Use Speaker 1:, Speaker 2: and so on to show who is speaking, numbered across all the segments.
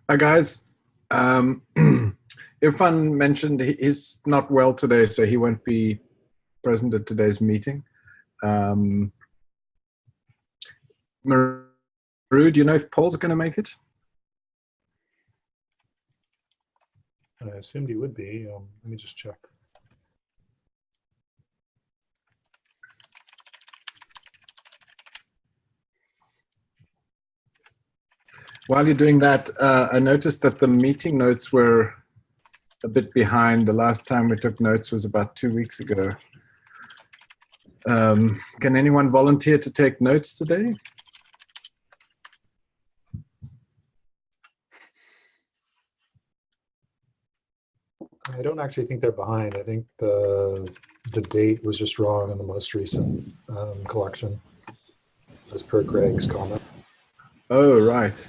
Speaker 1: Hi guys. Irfan mentioned he's not well today, so he won't be present at today's meeting. Maru, do you know if Paul's going to make it?
Speaker 2: I assumed he would be. Let me just check.
Speaker 1: While you're doing that, I noticed that the meeting notes were a bit behind. The last time we took notes was about 2 weeks ago. Can anyone volunteer to take notes today?
Speaker 2: I don't actually think they're behind. I think the date was just wrong in the most recent collection, as per Greg's comment.
Speaker 1: Oh, right.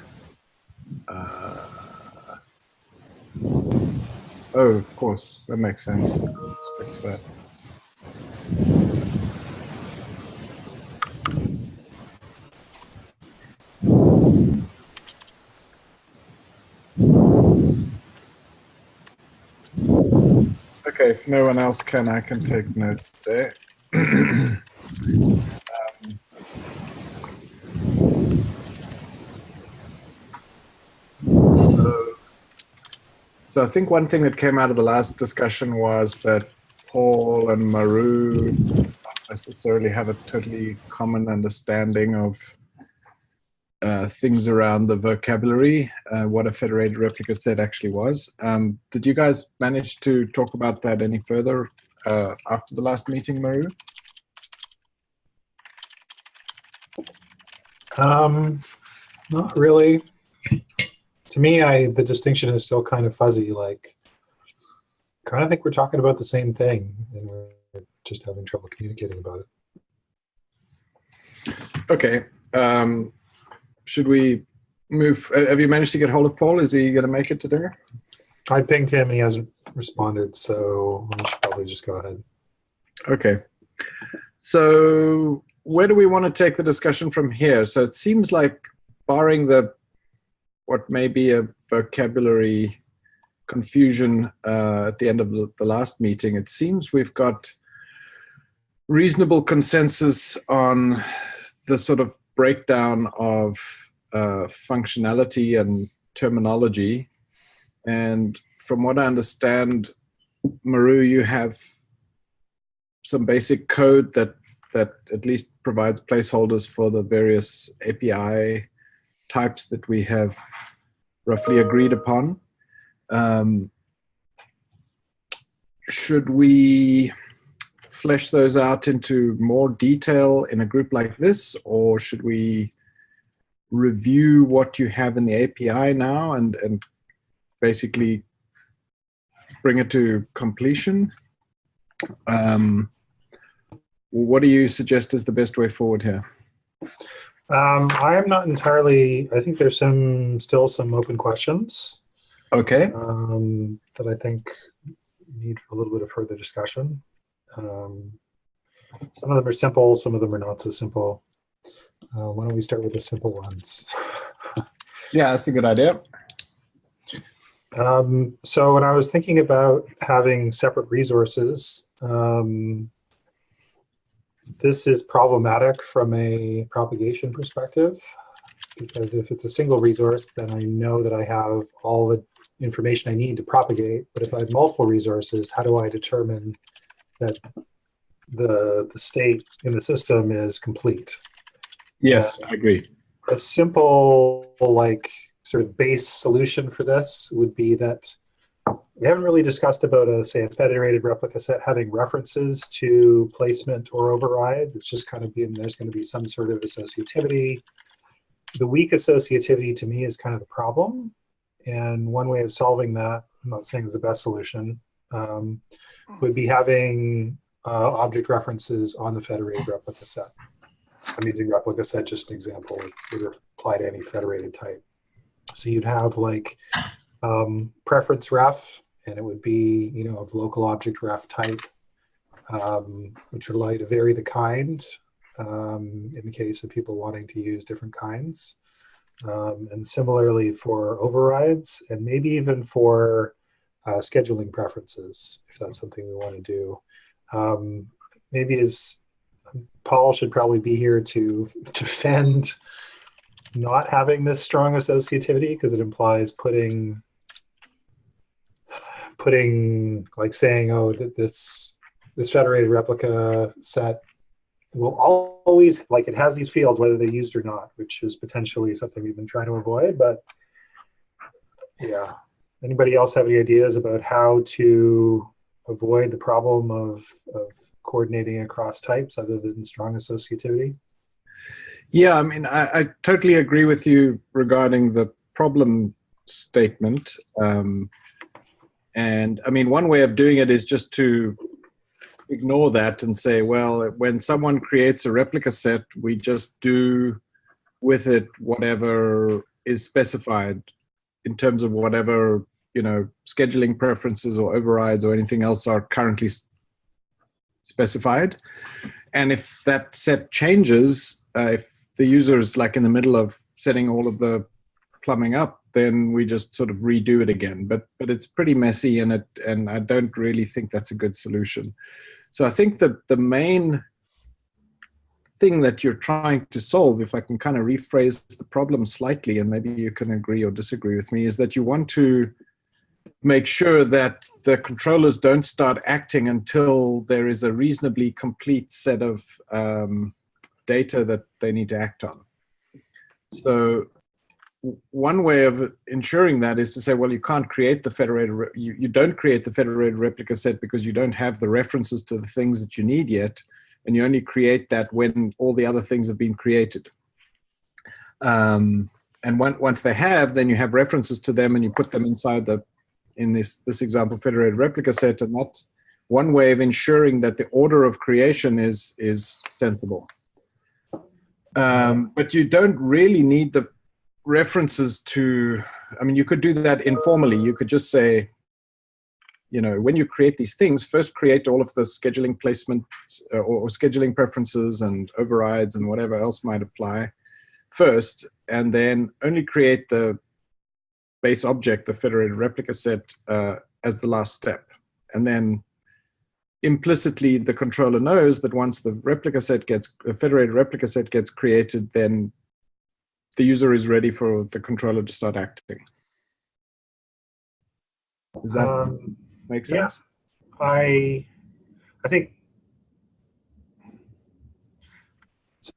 Speaker 1: Oh, of course. That makes sense. Let's fix that. Okay, if no one else can, I can take notes today. So I think one thing that came out of the last discussion was that Paul and Maru don't necessarily have a totally common understanding of things around the vocabulary, what a federated replica set actually was. Did you guys manage to talk about that any further after the last meeting, Maru?
Speaker 2: Not really. To me, the distinction is still kind of fuzzy. Like, kind of think we're talking about the same thing, and we're just having trouble communicating about it.
Speaker 1: Okay. Should we move? Have you managed to get hold of Paul? Is he going to make it today?
Speaker 2: I pinged him and he hasn't responded, so we should probably just go ahead.
Speaker 1: Okay. So where do we want to take the discussion from here? So it seems like, barring what may be a vocabulary confusion at the end of the last meeting, it seems we've got reasonable consensus on the sort of breakdown of functionality and terminology. And from what I understand, Maru, you have some basic code that at least provides placeholders for the various API types that we have roughly agreed upon. Should we flesh those out into more detail in a group like this, or should we review what you have in the API now and basically bring it to completion? What do you suggest is the best way forward here?
Speaker 2: I am not entirely, I think there's still some open questions.
Speaker 1: Okay.
Speaker 2: That I think need a little bit of further discussion. Some of them are simple, some of them are not so simple. Why don't we start with the simple ones?
Speaker 1: Yeah, that's a good idea.
Speaker 2: So when I was thinking about having separate resources, this is problematic from a propagation perspective, because if it's a single resource, then I know that I have all the information I need to propagate. But if I have multiple resources, how do I determine that the state in the system is complete?
Speaker 1: Yes, I agree.
Speaker 2: A simple, like, sort of base solution for this would be that we haven't really discussed about say a federated replica set having references to placement or overrides. It's just kind of there's going to be some sort of associativity. The weak associativity to me is kind of the problem. And one way of solving that, I'm not saying is the best solution, would be having object references on the federated replica set. I'm using replica set just an example. It would apply to any federated type. So you'd have like preference ref, and it would be, of local object ref type, which would allow you to vary the kind in the case of people wanting to use different kinds. And similarly for overrides, and maybe even for scheduling preferences, if that's something we want to do. Maybe Paul should probably be here to defend not having this strong associativity, because it implies putting like saying, oh, this federated replica set will always, like, it has these fields whether they're used or not, which is potentially something we've been trying to avoid. But yeah, anybody else have any ideas about how to avoid the problem of coordinating across types other than strong associativity?
Speaker 1: Yeah, I mean, I totally agree with you regarding the problem statement. And I mean, one way of doing it is just to ignore that and say, well, when someone creates a replica set, we just do with it whatever is specified in terms of whatever, scheduling preferences or overrides or anything else are currently specified. And if that set changes, if the user is like in the middle of setting all of the plumbing up, then we just sort of redo it again. But it's pretty messy, and I don't really think that's a good solution. So I think the main thing that you're trying to solve, if I can kind of rephrase the problem slightly, and maybe you can agree or disagree with me, is that you want to make sure that the controllers don't start acting until there is a reasonably complete set of data that they need to act on. So one way of ensuring that is to say, well, you can't create the federated, you don't create the federated replica set because you don't have the references to the things that you need yet, and you only create that when all the other things have been created. And once they have, then you have references to them, and you put them inside in this example, federated replica set, and that's one way of ensuring that the order of creation is sensible. But you don't really need the references to, I mean, you could do that informally. You could just say, you know, when you create these things, first create all of the scheduling placement or scheduling preferences and overrides and whatever else might apply first, and then only create the base object, the federated replica set, as the last step. And then implicitly, the controller knows that once the federated replica set gets created, then the user is ready for the controller to start acting. Does that make sense?
Speaker 2: Yeah, I think so.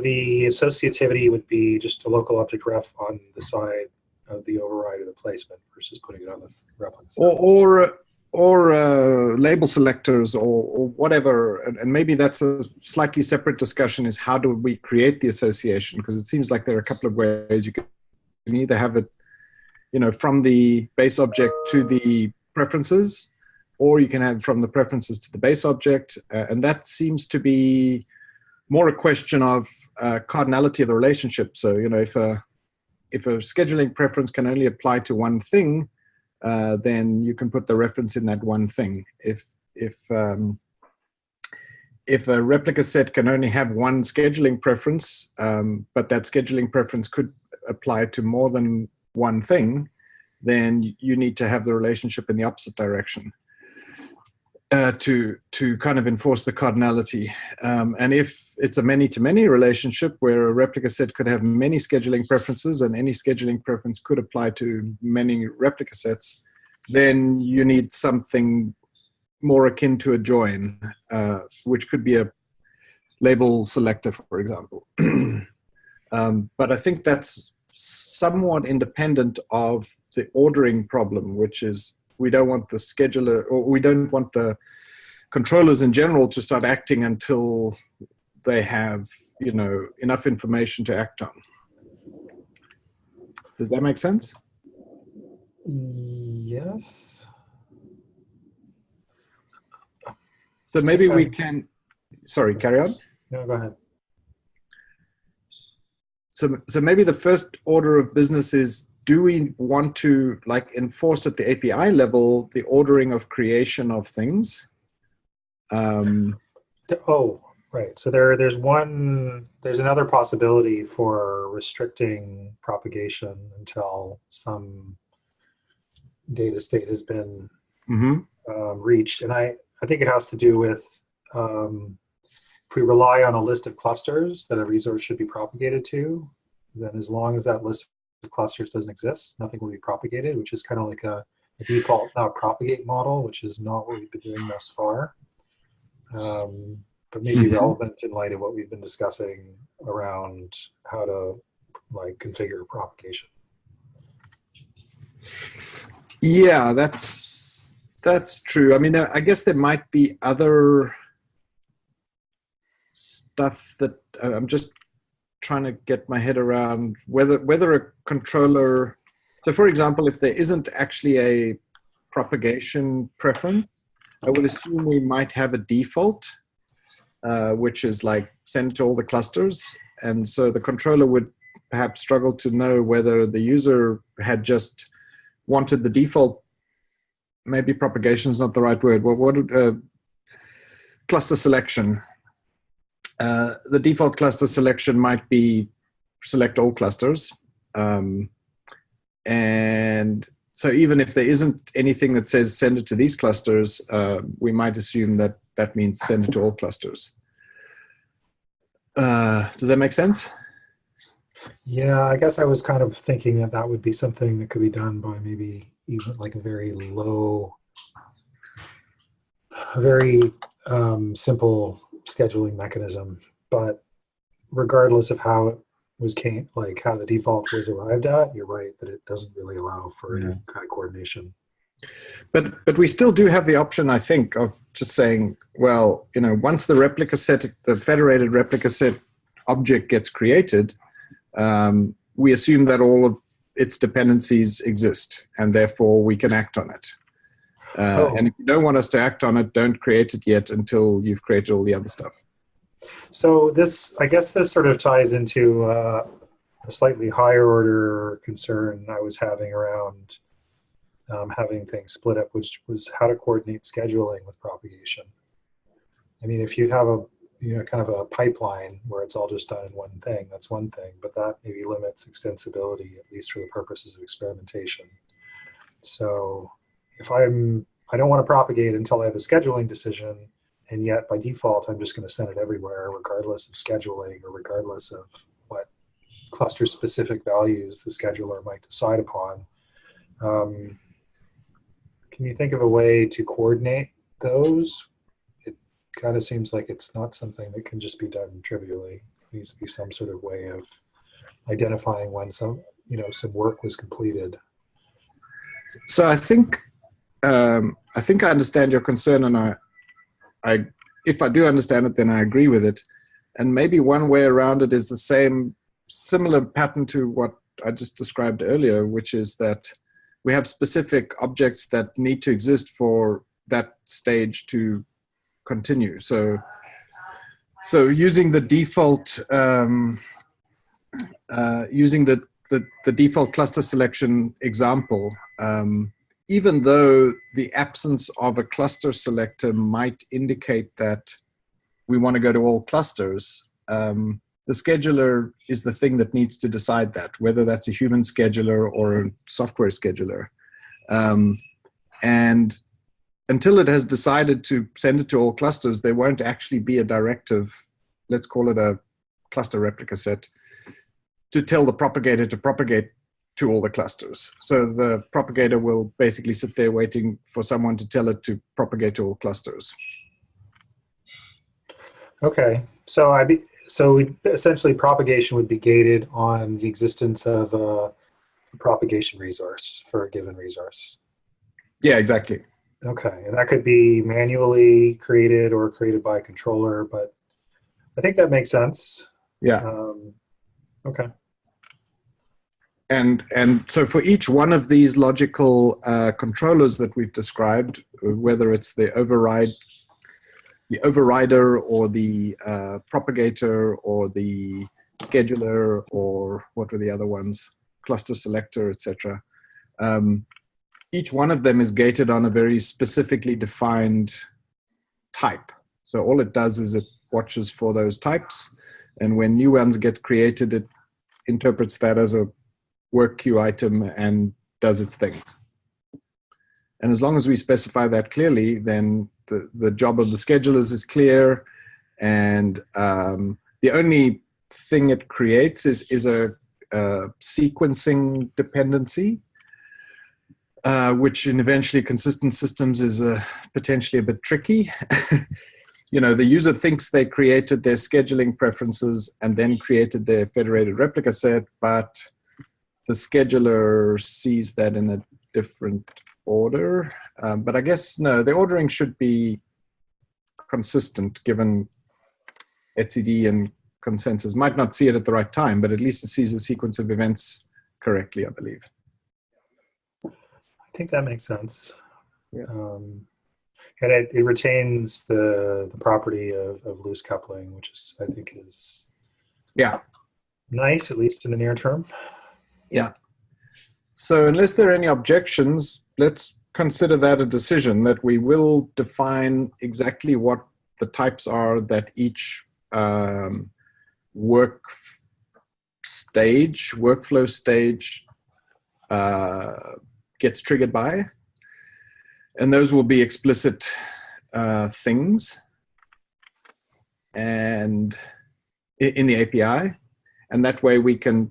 Speaker 2: The associativity would be just a local object ref on the side of the override or the placement versus putting it on the replica set.
Speaker 1: Or label selectors or whatever, and maybe that's a slightly separate discussion, is how do we create the association? Because it seems like there are a couple of ways you can either have it, you know, from the base object to the preferences, or you can have from the preferences to the base object, and that seems to be more a question of cardinality of the relationship. So, you know, if a scheduling preference can only apply to one thing, then you can put the reference in that one thing. If a replica set can only have one scheduling preference, but that scheduling preference could apply to more than one thing, then you need to have the relationship in the opposite direction to kind of enforce the cardinality. And if it's a many-to-many relationship where a replica set could have many scheduling preferences and any scheduling preference could apply to many replica sets, then you need something more akin to a join, which could be a label selector, for example. But I think that's somewhat independent of the ordering problem, which is we don't want the scheduler, or we don't want the controllers in general to start acting until they have, you know, enough information to act on. Does that make sense?
Speaker 2: Yes.
Speaker 1: So maybe we can, sorry, carry on.
Speaker 2: No, go ahead.
Speaker 1: So maybe the first order of business is, do we want to like enforce at the API level the ordering of creation of things?
Speaker 2: Oh, right. So there's another possibility for restricting propagation until some data state has been reached, and I think it has to do with if we rely on a list of clusters that a resource should be propagated to, then as long as that list of clusters doesn't exist, nothing will be propagated, which is kind of like a default propagate model, which is not what we've been doing thus far, but maybe relevant in light of what we've been discussing around how to like configure propagation.
Speaker 1: Yeah, that's true. I mean, I guess there might be other stuff that I'm just trying to get my head around whether a controller. So, for example, if there isn't actually a propagation preference, I would assume we might have a default, which is like send to all the clusters, and so the controller would perhaps struggle to know whether the user had just wanted the default. Maybe propagation is not the right word. What cluster selection? The default cluster selection might be select all clusters, And so even if there isn't anything that says send it to these clusters, we might assume that that means send it to all clusters. Does that make sense?
Speaker 2: Yeah, I guess I was kind of thinking that that would be something that could be done by maybe even like a very low, a very simple scheduling mechanism. But regardless of how it was like how the default was arrived at, you're right that it doesn't really allow for any kind of coordination.
Speaker 1: But we still do have the option, I think, of just saying, well, you know, once the replica set, the federated replica set object gets created, we assume that all of its dependencies exist, and therefore we can act on it. And if you don't want us to act on it, don't create it yet until you've created all the other stuff.
Speaker 2: So this, I guess this sort of ties into a slightly higher order concern I was having around having things split up, which was how to coordinate scheduling with propagation. I mean, if you have a kind of a pipeline where it's all just done in one thing, that's one thing, but that maybe limits extensibility, at least for the purposes of experimentation. So if I don't want to propagate until I have a scheduling decision, and yet by default, I'm just going to send it everywhere, regardless of scheduling or regardless of what cluster specific values the scheduler might decide upon. Can you think of a way to coordinate those? It kind of seems like it's not something that can just be done trivially. There needs to be some sort of way of identifying when some work was completed.
Speaker 1: So I think I understand your concern, and if I do understand it, then I agree with it. And maybe one way around it is the similar pattern to what I just described earlier, which is that we have specific objects that need to exist for that stage to continue. So using the default the default cluster selection example, even though the absence of a cluster selector might indicate that we want to go to all clusters, the scheduler is the thing that needs to decide that, whether that's a human scheduler or a software scheduler. And until it has decided to send it to all clusters, there won't actually be a directive, let's call it a cluster replica set, to tell the propagator to propagate to all the clusters. So the propagator will basically sit there waiting for someone to tell it to propagate to all clusters.
Speaker 2: Okay, so essentially propagation would be gated on the existence of a propagation resource for a given resource.
Speaker 1: Yeah, exactly.
Speaker 2: Okay, and that could be manually created or created by a controller, but I think that makes sense.
Speaker 1: Yeah.
Speaker 2: Okay.
Speaker 1: And so for each one of these logical controllers that we've described, whether it's the overrider or the propagator or the scheduler, or what were the other ones, cluster selector, etc. Each one of them is gated on a very specifically defined type. So all it does is it watches for those types, and when new ones get created, it interprets that as a work queue item and does its thing. And as long as we specify that clearly, then the job of the schedulers is clear, and the only thing it creates is a sequencing dependency, which in eventually consistent systems is potentially a bit tricky. You know, the user thinks they created their scheduling preferences and then created their federated replica set, but the scheduler sees that in a different order. But I guess, no, the ordering should be consistent given etcd and consensus. Might not see it at the right time, but at least it sees the sequence of events correctly, I believe.
Speaker 2: I think that makes sense.
Speaker 1: Yeah.
Speaker 2: And it retains the property of loose coupling, which is, I think, is nice, at least in the near term.
Speaker 1: Yeah. So unless there are any objections, let's consider that a decision, that we will define exactly what the types are that each workflow stage gets triggered by. And those will be explicit things and in the API. And that way we can,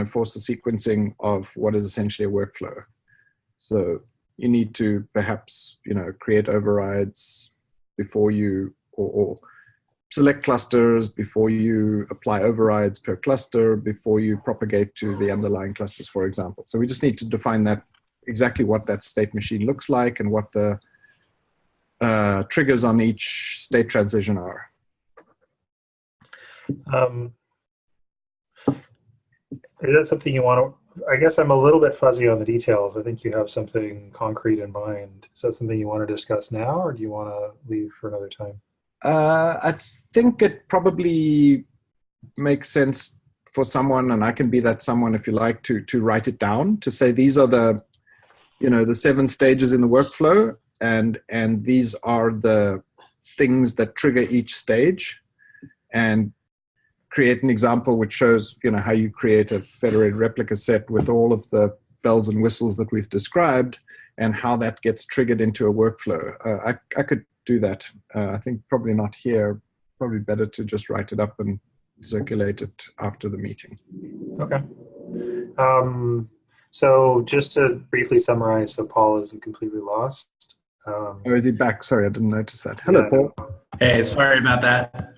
Speaker 1: force the sequencing of what is essentially a workflow. So you need to perhaps, create overrides before you, or select clusters before you apply overrides per cluster, before you propagate to the underlying clusters, for example. So we just need to define that, exactly what that state machine looks like and what the triggers on each state transition are.
Speaker 2: Is that something you want to, I guess I'm a little bit fuzzy on the details. I think you have something concrete in mind. Is that something you want to discuss now, or do you want to leave for another time?
Speaker 1: I think it probably makes sense for someone, and I can be that someone if you like, to write it down, to say these are the, the 7 stages in the workflow, and these are the things that trigger each stage, and create an example which shows, how you create a federated replica set with all of the bells and whistles that we've described, and how that gets triggered into a workflow. I could do that. I think probably not here. Probably better to just write it up and circulate it after the meeting.
Speaker 2: Okay. So just to briefly summarize, so Paul isn't completely lost.
Speaker 1: Oh, is he back? Sorry, I didn't notice that. Hello, yeah. Paul.
Speaker 3: Hey, sorry about that.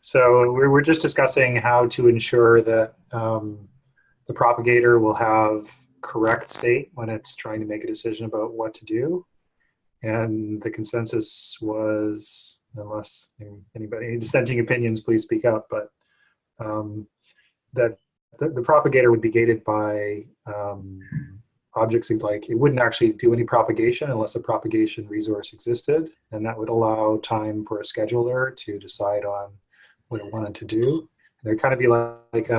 Speaker 2: So we're just discussing how to ensure that the propagator will have correct state when it's trying to make a decision about what to do. And the consensus was, unless anybody, any dissenting opinions, please speak up, but that the propagator would be gated by objects like, it wouldn't actually do any propagation unless a propagation resource existed, and that would allow time for a scheduler to decide on what it wanted to do. And there'd kind of be like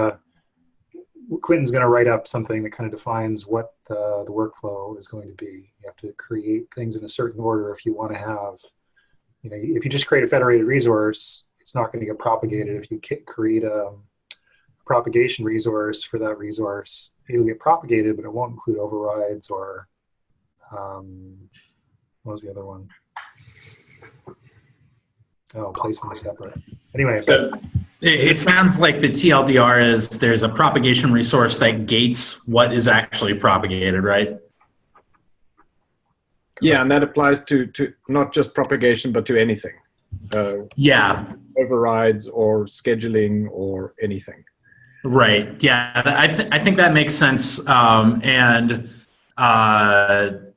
Speaker 2: Quentin's going to write up something that kind of defines what the workflow is going to be. You have to create things in a certain order if you want to have, if you just create a federated resource, it's not going to get propagated. If you create a propagation resource for that resource, it'll get propagated, but it won't include overrides or, what was the other one? Oh, placement is separate. Anyway.
Speaker 3: So it sounds like the TLDR is there's a propagation resource that gates what is actually propagated, right?
Speaker 1: Yeah, and that applies to not just propagation, but to anything.
Speaker 3: Yeah.
Speaker 1: Overrides or scheduling or anything.
Speaker 3: Right. Yeah, I think that makes sense. And I've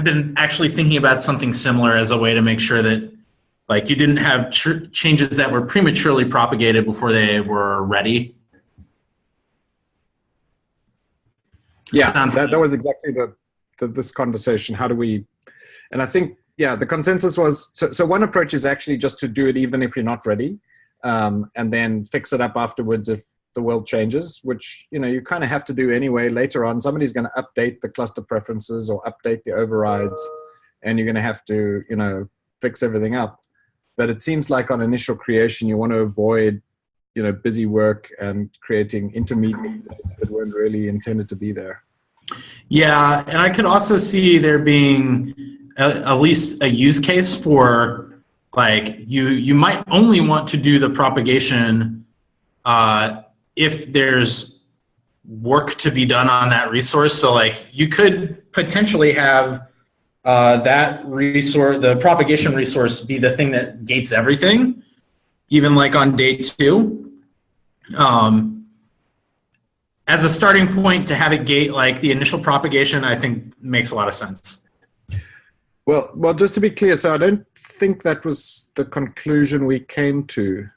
Speaker 3: been actually thinking about something similar as a way to make sure that, like, you didn't have changes that were prematurely propagated before they were ready.
Speaker 1: Yeah, that was exactly this conversation. How do we, and I think, yeah, the consensus was, so one approach is actually just to do it even if you're not ready, and then fix it up afterwards if the world changes, which, you kind of have to do anyway. Later on, somebody's going to update the cluster preferences or update the overrides, and you're going to have to, fix everything up. But it seems like on initial creation, you want to avoid, busy work and creating intermediates that weren't really intended to be there.
Speaker 3: Yeah, and I could also see there being at least a use case for, like, you might only want to do the propagation if there's work to be done on that resource. So, like, you could potentially have that resource, the propagation resource, be the thing that gates everything, even like on day 2. As a starting point to have it gate like the initial propagation, I think makes a lot of sense.
Speaker 1: Well, just to be clear, so I don't think that was the conclusion we came to.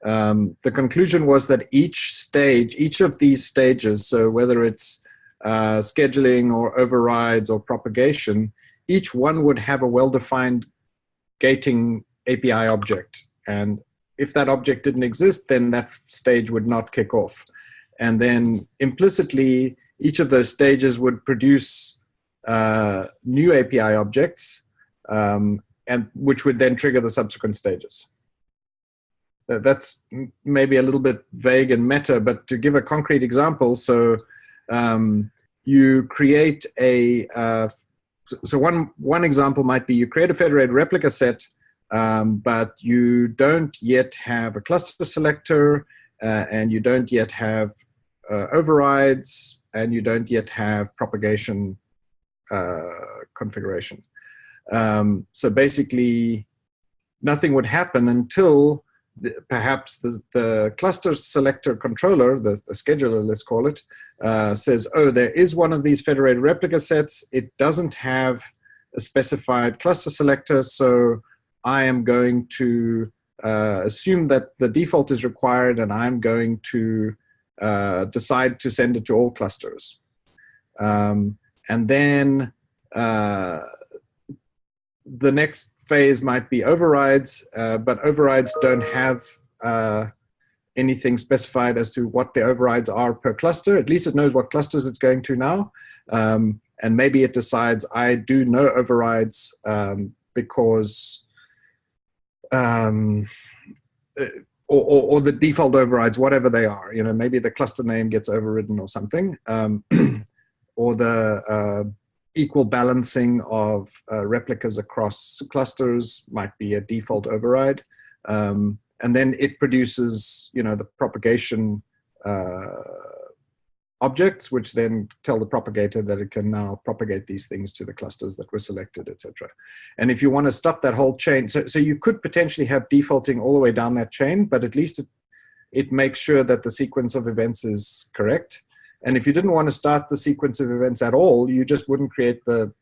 Speaker 1: The conclusion was that each of these stages, so whether it's scheduling or overrides or propagation, each one would have a well-defined gating API object. And if that object didn't exist, then that stage would not kick off. And then implicitly, each of those stages would produce new API objects, and which would then trigger the subsequent stages. That's maybe a little bit vague and meta, but to give a concrete example, so you create so one example might be you create a federated replica set, but you don't yet have a cluster selector, and you don't yet have overrides, and you don't yet have propagation configuration. So basically, nothing would happen until perhaps the cluster selector controller, the scheduler, let's call it, says, oh, there is one of these federated replica sets. It doesn't have a specified cluster selector, so I am going to assume that the default is required, and I'm going to decide to send it to all clusters. And then the next phase might be overrides, but overrides don't have anything specified as to what the overrides are per cluster. At least it knows what clusters it's going to now. And maybe it decides I do no overrides because, or the default overrides, whatever they are. You know, maybe the cluster name gets overridden or something, or the equal balancing of replicas across clusters might be a default override. And then it produces, you know, the propagation objects, which then tell the propagator that it can now propagate these things to the clusters that were selected, etc. And if you want to stop that whole chain, so you could potentially have defaulting all the way down that chain, but at least it makes sure that the sequence of events is correct. And if you didn't want to start the sequence of events at all, you just wouldn't create the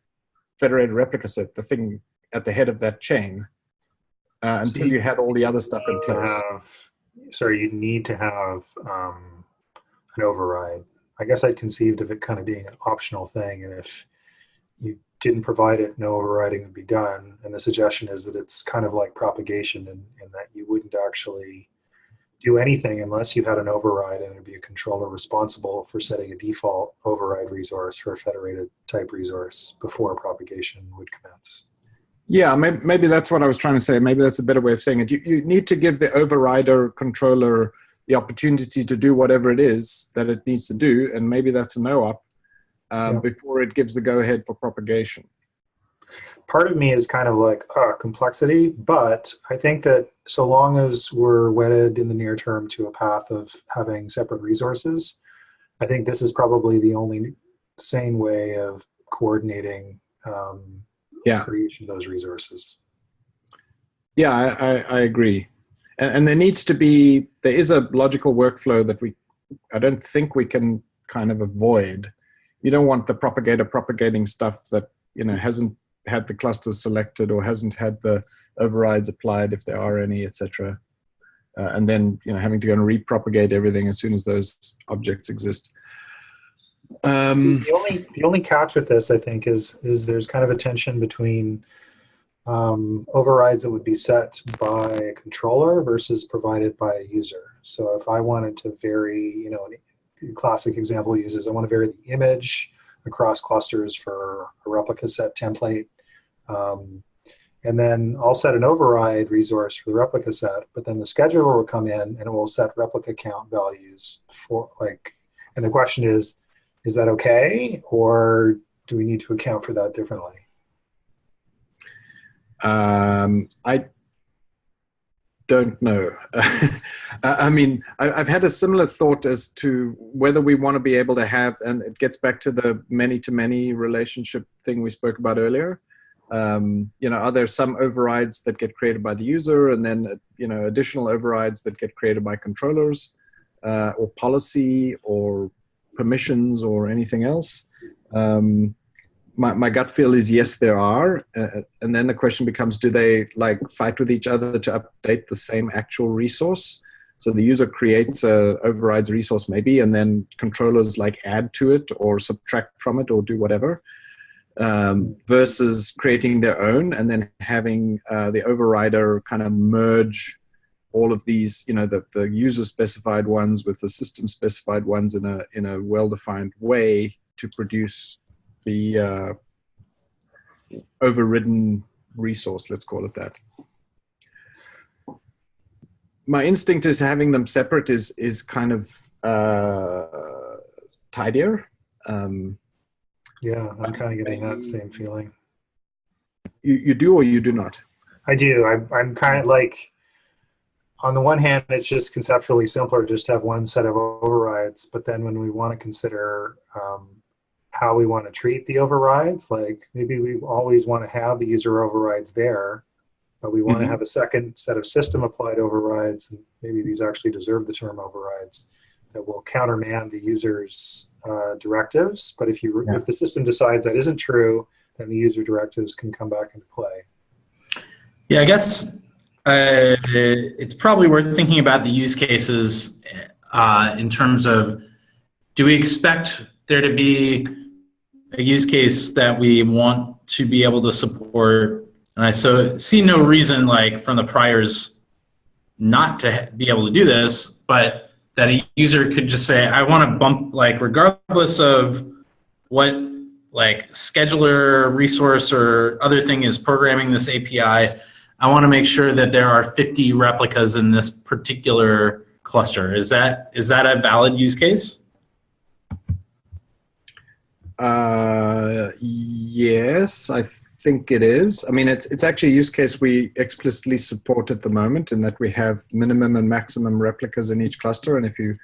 Speaker 1: federated replica set, the thing at the head of that chain, until you had all the other stuff in place.
Speaker 2: Sorry, you'd need to have an override. I guess I'd conceived of it kind of being an optional thing, and if you didn't provide it, no overriding would be done. And the suggestion is that it's kind of like propagation, in that you wouldn't actually do anything unless you had an override, and it'd be a controller responsible for setting a default override resource for a federated type resource before propagation would commence.
Speaker 1: Yeah, maybe that's what I was trying to say. Maybe that's a better way of saying it. You need to give the overrider controller the opportunity to do whatever it is that it needs to do, and maybe that's a no-op before it gives the go-ahead for propagation.
Speaker 2: Part of me is kind of like complexity, but I think that so long as we're wedded in the near term to a path of having separate resources, I think this is probably the only sane way of coordinating creation of those resources.
Speaker 1: Yeah, I agree. And there is a logical workflow that I don't think we can kind of avoid. You don't want the propagator propagating stuff that, you know, hasn't had the clusters selected or hasn't had the overrides applied, if there are any, etc. And then, you know, having to go and repropagate everything as soon as those objects exist.
Speaker 2: The only catch with this, I think, is there's kind of a tension between overrides that would be set by a controller versus provided by a user. So if I wanted to vary, you know, the classic example uses, I want to vary the image across clusters for a replica set template. And then I'll set an override resource for the replica set, but then the scheduler will come in and it will set replica count values for and the question is that okay? Or do we need to account for that differently?
Speaker 1: I don't know. I mean, I've had a similar thought as to whether we want to be able to have, and it gets back to the many-to-many relationship thing we spoke about earlier. You know, are there some overrides that get created by the user, and then, you know, additional overrides that get created by controllers, or policy, or permissions, or anything else? My gut feel is yes, there are. And then the question becomes, do they like fight with each other to update the same actual resource? So the user creates a overrides resource maybe, and then controllers like add to it or subtract from it or do whatever, versus creating their own and then having the overrider kind of merge all of these, you know, the user specified ones with the system specified ones in a well-defined way to produce the overridden resource, let's call it that. My instinct is having them separate is kind of tidier,
Speaker 2: Yeah, I'm kind of getting that same feeling.
Speaker 1: You do or you do not?
Speaker 2: I do. I'm kind of like, on the one hand, it's just conceptually simpler just to have one set of overrides. But then when we want to consider how we want to treat the overrides, like maybe we always want to have the user overrides there, but we want to have a second set of system applied overrides, and maybe these actually deserve the term overrides, that will countermand the user's directives. But if the system decides that isn't true, then the user directives can come back into play.
Speaker 3: Yeah, I guess it's probably worth thinking about the use cases in terms of, do we expect there to be a use case that we want to be able to support? And I see no reason, like, from the priors not to be able to do this, but that a user could just say, I want to bump, like, regardless of what, like, scheduler, resource, or other thing is programming this API, I want to make sure that there are 50 replicas in this particular cluster. Is that a valid use case?
Speaker 1: Yes, I think it is. I mean, it's actually a use case we explicitly support at the moment, in that we have minimum and maximum replicas in each cluster, and if you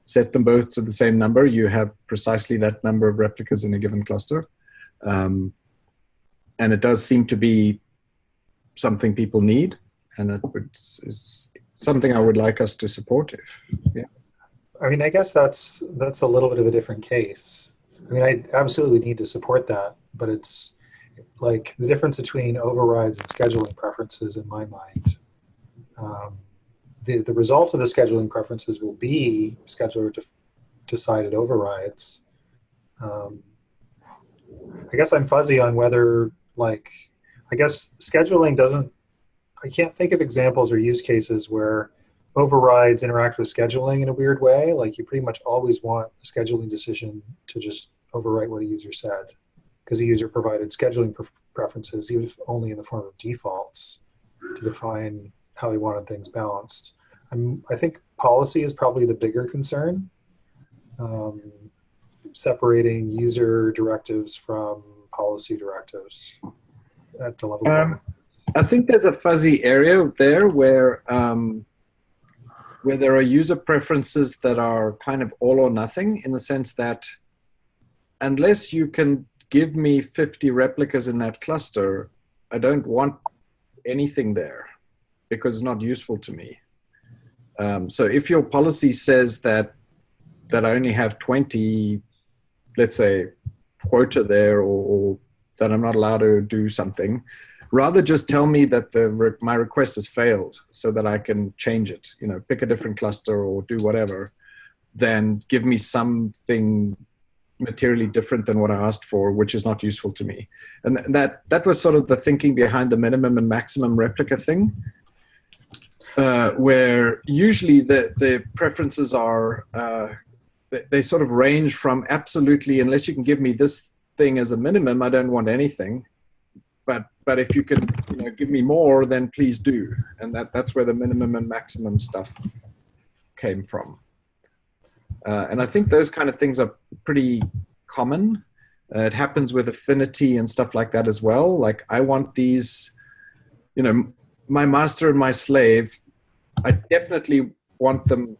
Speaker 1: set them both to the same number, you have precisely that number of replicas in a given cluster. And it does seem to be something people need, and it's something I would like us to support.
Speaker 2: I mean, I guess that's a little bit of a different case. I mean, I absolutely need to support that, but it's like the difference between overrides and scheduling preferences in my mind. The result of the scheduling preferences will be scheduler decided overrides. I guess I'm fuzzy on whether, like, I guess scheduling doesn't, I can't think of examples or use cases where overrides interact with scheduling in a weird way. Like, you pretty much always want a scheduling decision to just overwrite what a user said, because the user provided scheduling preferences, even if only in the form of defaults, to define how they wanted things balanced. I think policy is probably the bigger concern, separating user directives from policy directives at the level of
Speaker 1: I think there's a fuzzy area there where there are user preferences that are kind of all or nothing, in the sense that unless you can give me 50 replicas in that cluster, I don't want anything there because it's not useful to me. So if your policy says that I only have 20, let's say, quota there, or that I'm not allowed to do something, rather just tell me that my request has failed so that I can change it, pick a different cluster or do whatever, than give me something materially different than what I asked for, which is not useful to me. And that was sort of the thinking behind the minimum and maximum replica thing, where usually the preferences are, they sort of range from absolutely, unless you can give me this thing as a minimum, I don't want anything. But if you can give me more, then please do. And that's where the minimum and maximum stuff came from. And I think those kind of things are pretty common. It happens with affinity and stuff like that as well. Like, I want these, my master and my slave, I definitely want them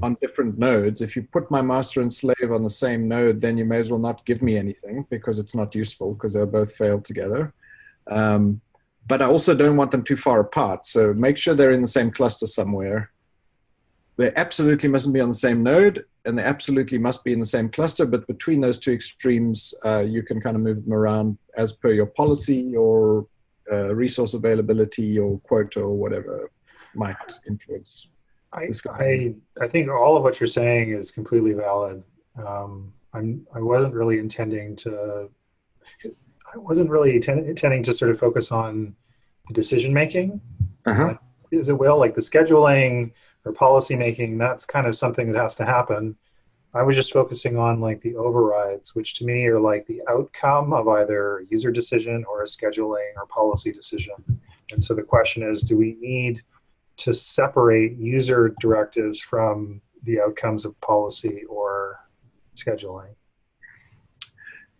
Speaker 1: on different nodes. If you put my master and slave on the same node, then you may as well not give me anything, because it's not useful, because they'll both fail together. But I also don't want them too far apart. So make sure they're in the same cluster somewhere. They absolutely mustn't be on the same node, and they absolutely must be in the same cluster. But between those two extremes, you can kind of move them around as per your policy or resource availability or quota or whatever might influence.
Speaker 2: I think all of what you're saying is completely valid. I wasn't really intending to sort of focus on the decision making, as it will, like the scheduling or policy making. That's kind of something that has to happen. I was just focusing on, like, the overrides, which to me are like the outcome of either a user decision or a scheduling or policy decision. And so the question is, do we need to separate user directives from the outcomes of policy or scheduling?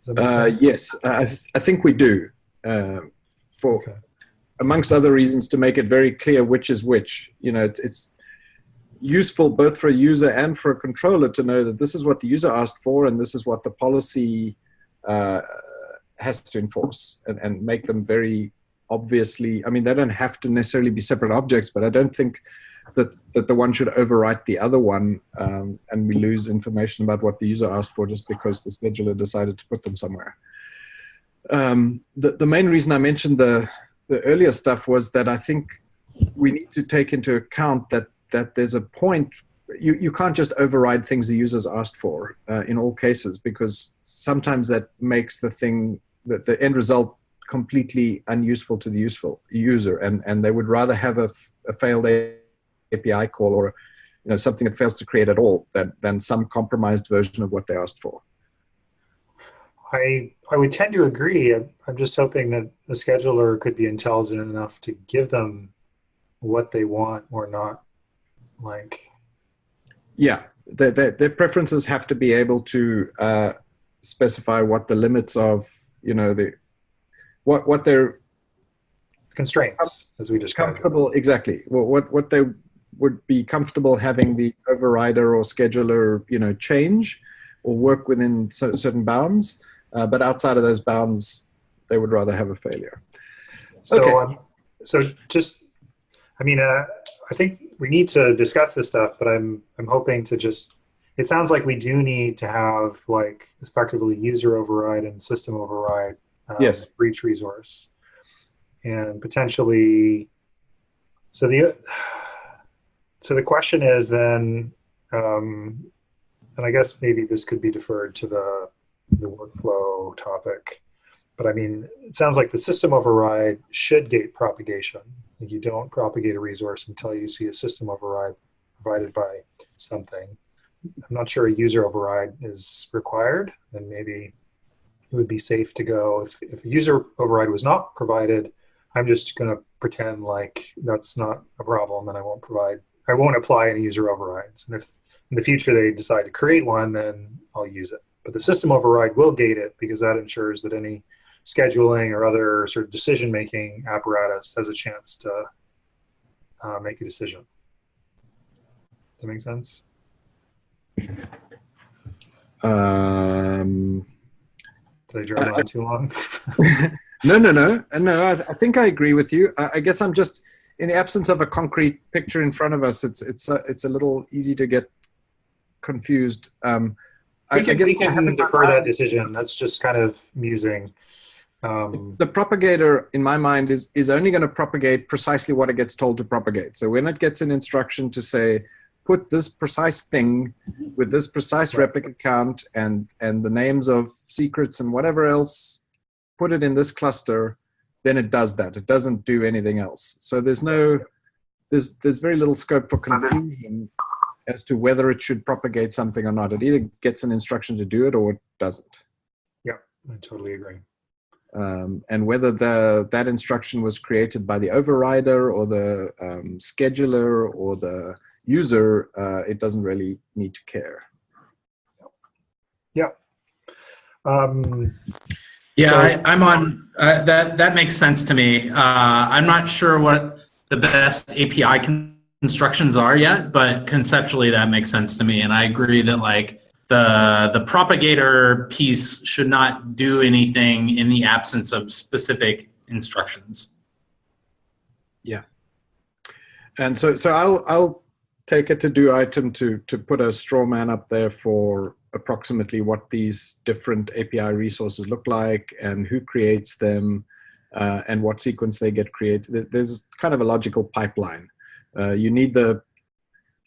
Speaker 2: Does that make sense?
Speaker 1: Yes, I think we do. For
Speaker 2: Okay.
Speaker 1: amongst other reasons, to make it very clear which is which. You know, it's useful both for a user and for a controller to know that this is what the user asked for and this is what the policy has to enforce, and make them very obviously. I mean, they don't have to necessarily be separate objects, but I don't think that the one should overwrite the other one, and we lose information about what the user asked for just because the scheduler decided to put them somewhere. The main reason I mentioned the earlier stuff was that I think we need to take into account that there's a point. You can't just override things the users asked for in all cases, because sometimes that makes the end result completely unuseful to the user, and they would rather have a failed API call, or something that fails to create at all, than some compromised version of what they asked for.
Speaker 2: I would tend to agree. I'm just hoping that the scheduler could be intelligent enough to give them what they want or not.
Speaker 1: Yeah, their preferences have to be able to specify what the limits of, what their
Speaker 2: constraints, as we described.
Speaker 1: Comfortable, exactly. Well, what they would be comfortable having the overrider or scheduler, change or work within certain bounds, but outside of those bounds, they would rather have a failure.
Speaker 2: So,
Speaker 1: okay.
Speaker 2: I think we need to discuss this stuff, but I'm hoping to it sounds like we do need to have effectively user override and system override
Speaker 1: yes,
Speaker 2: for each resource, and potentially. So the question is then, and I guess maybe this could be deferred to the workflow topic, but I mean, it sounds like the system override should gate propagation. You don't propagate a resource until you see a system override provided by something. I'm not sure a user override is required, and maybe it would be safe to go, if a user override was not provided, I'm just going to pretend like that's not a problem, and I won't apply any user overrides. And if in the future they decide to create one, then I'll use it. But the system override will gate it, because that ensures that any scheduling or other sort of decision-making apparatus has a chance to make a decision. Does that make sense? Did I drone on too long?
Speaker 1: No. I think I agree with you. I guess I'm just, in the absence of a concrete picture in front of us, it's a little easy to get confused.
Speaker 2: We can defer that decision. That's just kind of musing.
Speaker 1: The propagator, in my mind, is only going to propagate precisely what it gets told to propagate. So when it gets an instruction to say, put this precise thing with this precise replica count and the names of secrets and whatever else, put it in this cluster, then it does that. It doesn't do anything else. So there's very little scope for confusion as to whether it should propagate something or not. It either gets an instruction to do it or it doesn't.
Speaker 2: Yeah, I totally agree.
Speaker 1: And whether that instruction was created by the overrider or the scheduler or the user, it doesn't really need to care.
Speaker 2: Yeah.
Speaker 3: I'm on that makes sense to me. I'm not sure what the best API constructions are yet, but conceptually that makes sense to me, and I agree that the propagator piece should not do anything in the absence of specific instructions.
Speaker 1: Yeah. And so I'll take it to do item to put a straw man up there for approximately what these different API resources look like and who creates them and what sequence they get created. There's kind of a logical pipeline. You need the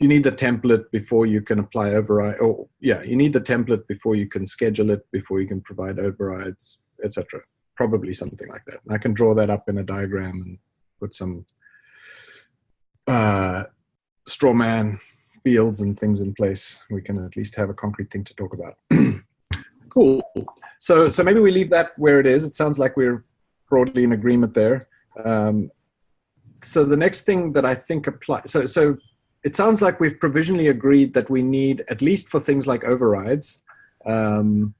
Speaker 1: template before you can apply override. You need the template before you can schedule it, before you can provide overrides, etc. Probably something like that. I can draw that up in a diagram and put some straw man fields and things in place. We can at least have a concrete thing to talk about. Cool. So maybe we leave that where it is. It sounds like we're broadly in agreement there. So the next thing that I think applies, so it sounds like we've provisionally agreed that we need, at least for things like overrides, an